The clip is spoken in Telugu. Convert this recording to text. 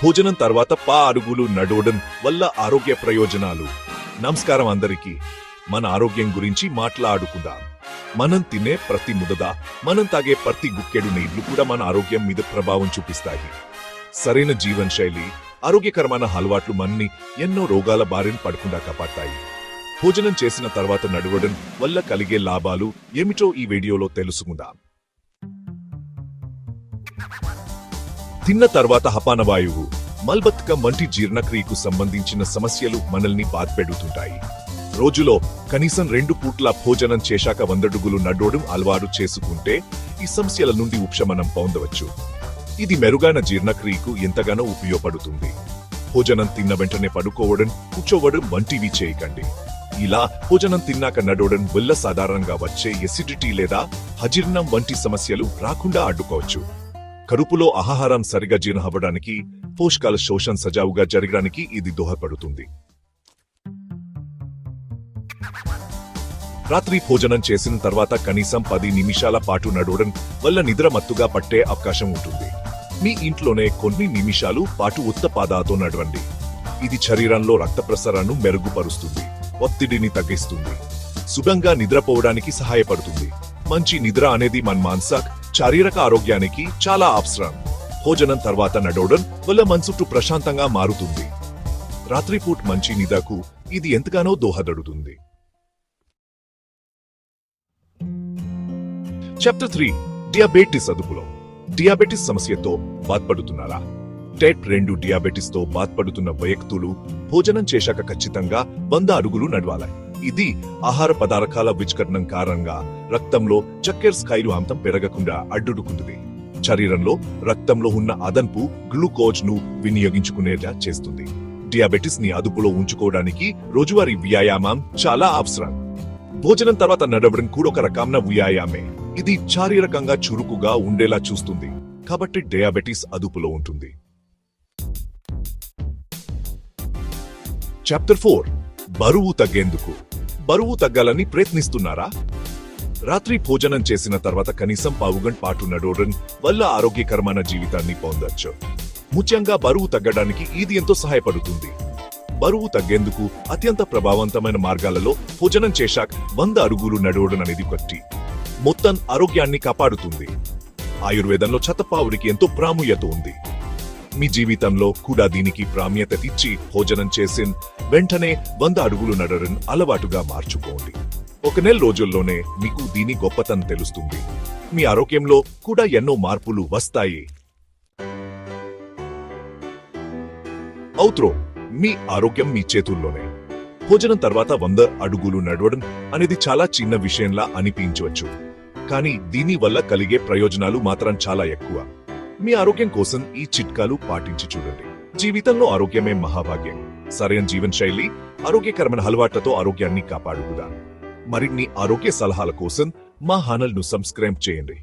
భోజనం తర్వాత అడుగులు నడవడం వల్ల ఆరోగ్య ప్రయోజనాలు. నమస్కారం అందరికీ. మన ఆరోగ్యం గురించి మాట్లాడుకుందాం. మనం తినే ప్రతి ముద్ద, మనం తాగే ప్రతి గుక్కెడు నీళ్లు కూడా మన ఆరోగ్యం మీద ప్రభావం చూపిస్తాయి. సరైన జీవనశైలి, ఆరోగ్యకరమైన అలవాట్లు మనని ఎన్నో రోగాల బారిన పడకుండా కాపాడతాయి. భోజనం చేసిన తర్వాత నడవడం వల్ల కలిగే లాభాలు ఏమిటో ఈ వీడియోలో తెలుసుకుందాం. తిన్న తర్వాత హపానవాయువు, మలబద్ధకం వంటి జీర్ణక్రియకు సంబంధించిన సమస్యలు మనల్ని బాధపెడుతుంటాయి. రోజులో కనీసం 2 పూట్ల భోజనం చేశాక 100 అడుగులు నడవడం అలవాటు చేసుకుంటే ఈ సమస్యల నుండి ఉపశమనం పొందవచ్చు. ఇది మెరుగైన జీర్ణక్రియకు ఎంతగానో ఉపయోగపడుతుంది. భోజనం తిన్న వెంటనే పడుకోవడం, కూర్చోవడం వంటివి చేయకండి. ఇలా భోజనం తిన్నాక నడవడం వల్ల సాధారణంగా వచ్చే ఎసిడిటీ లేదా అజీర్ణం వంటి సమస్యలు రాకుండా అడ్డుకోవచ్చు. కడుపులో ఆహారం సరిగా జీర్ణమవ్వడానికి, పోషకాల శోషణ సజావుగా జరగడానికి ఇది దోహదపడుతుంది. రాత్రి భోజనం చేసిన తర్వాత కనీసం 10 నిమిషాల పాటు నడవడం వల్ల నిద్ర మత్తుగా పట్టే అవకాశం ఉంటుంది. మీ ఇంట్లోనే కొన్ని నిమిషాలు పాటు ఉత్త పాదాతో నడవండి. ఇది శరీరంలో రక్త ప్రసరణను మెరుగుపరుస్తుంది, ఒత్తిడిని తగ్గిస్తుంది, సుఖంగా నిద్రపోవడానికి సహాయపడుతుంది. మంచి నిద్ర అనేది మన మానసిక, శారీరక ఆరోగ్యానికి చాలా అవసరం. భోజనం తర్వాత నడవడం వల్ల మనసు ప్రశాంతంగా మారుతుంది. రాత్రిపూట మంచి నిద్రకు ఇది ఎంతగానో దోహదపడుతుంది. చాప్టర్ 3 డియాబెటిస్ అదుపులో. డియాబెటిస్ సమస్యతో బాధపడుతున్నారా? టైప్ 2 డియాబెటిస్ తో బాధపడుతున్న వ్యక్తులు భోజనం చేశాక ఖచ్చితంగా 100 అడుగులు నడవాలి. ఇది ఆహార పదార్థాల విచ్ఛిన్నం కారణంగా రక్తంలో చక్కెర స్థాయిలు అంతం పెరగకుండా అడ్డుకుంటుంది. శరీరంలో రక్తంలో ఉన్న అదనపు గ్లూకోజ్ ను వినియోగించుకునేలా చేస్తుంది. డియాబెటిస్ ని అదుపులో ఉంచుకోవడానికి రోజువారీ వ్యాయామం చాలా అవసరం. భోజనం తర్వాత నడవడం కూడా ఒక రకమైన వ్యాయామే. ఇది శారీరకంగా చురుకుగా ఉండేలా చూస్తుంది, కాబట్టి డయాబెటిస్ అదుపులో ఉంటుంది. చాప్టర్ 4 బరువు తగ్గేందుకు. బరువు తగ్గాలని ప్రయత్నిస్తున్నారా? రాత్రి భోజనం చేసిన తర్వాత కనీసం 1/2 గంట పాటు నడవడం వల్ల ఆరోగ్యకరమైన జీవితాన్ని పొందొచ్చు. ముఖ్యంగా బరువు తగ్గడానికి ఇది ఎంతో సహాయపడుతుంది. బరువు తగ్గేందుకు అత్యంత ప్రభావవంతమైన మార్గాలలో భోజనం చేశాక 100 అడుగులు నడవడం అనేది ఒకటి. మొత్తం ఆరోగ్యాన్ని కాపాడుతుంది. ఆయుర్వేదంలో శతపావుడికి ఎంతో ప్రాముఖ్యత ఉంది. మీ జీవితంలో కూడా దీనికి ప్రాముఖ్యత ఇచ్చి భోజనం చేసిన వెంటనే 100 అడుగులు నడవడం అలవాటుగా మార్చుకోండి. 1 నెల రోజుల్లోనే మీకు దీని గొప్పతనం తెలుస్తుంది. మీ ఆరోగ్యంలో కూడా ఎన్నో మార్పులు వస్తాయి. అవుట్రో, మీ ఆరోగ్యం మీ చేతుల్లోనే. భోజనం తర్వాత 100 అడుగులు నడవడం అనేది చాలా చిన్న విషయంలా అనిపించవచ్చు, కానీ దీని వల్ల కలిగే ప్రయోజనాలు మాత్రం చాలా ఎక్కువ. మీ ఆరోగ్యం కోసం ఈ చిట్కాలు పాటించి చూడండి. జీవితంలో ఆరోగ్యమే మహాభాగ్యం. సరైన జీవనశైలి, ఆరోగ్యకరమైన అలవాట్లతో ఆరోగ్యాన్ని కాపాడుకుందాం. మరిన్ని ఆరోగ్య సలహాల కోసం మా ఛానల్ ను సబ్స్క్రైబ్ చేయండి.